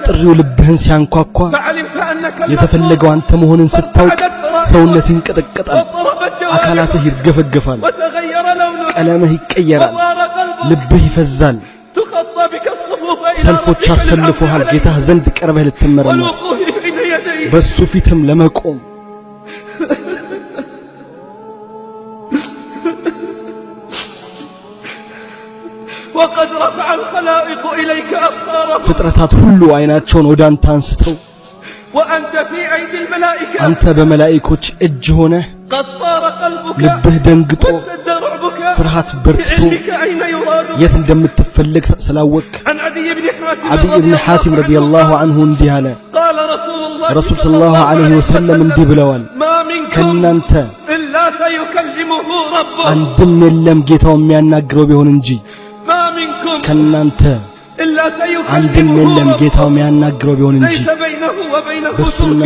ጥሪው ልብህን ሲያንኳኳ የተፈለገው አንተ መሆንን ስታውቅ ሰውነትህ ይንቀጠቀጣል፣ አካላትህ ይርገፈገፋል፣ ቀለምህ ይቀየራል፣ ልብህ ይፈዛል። ሰልፎች አሰልፈዋል ጌታህ ዘንድ ቀርበህ ልትመረመር በሱ ፊትም ለመቆም وقد رفع الخلائق إليك أبصارهم ፍጥረታት ሁሉ አይናቸውን ወደ አንተ አንስተው وأنت في أيدي الملائكة አንተ በመላእክቶች እጅ ሆነህ قد طار قلبك ልብህ ደንግጦ واشتد رعبك ፍርሃት በርትቶ لك أين يراد የት እንደምትፈልግ ስላወቅ عن عدي بن عدي بن حاتم رضي الله عنه እንዲህ አለ قال رسول الله ረሱል ሰለላሁ ዐለይሂ ወሰለም እንዲህ ብለዋል ما منكم ከናንተ إلا سيكلمه ربه አንድም የለም ጌታው የሚያናግረው ቢሆን እንጂ ما منكم ከናንተ إلا አንድም سيكلمه የለም ربه ጌታው የሚያናግረው ቢሆን እንጂ ليس بينه وبينه በሱና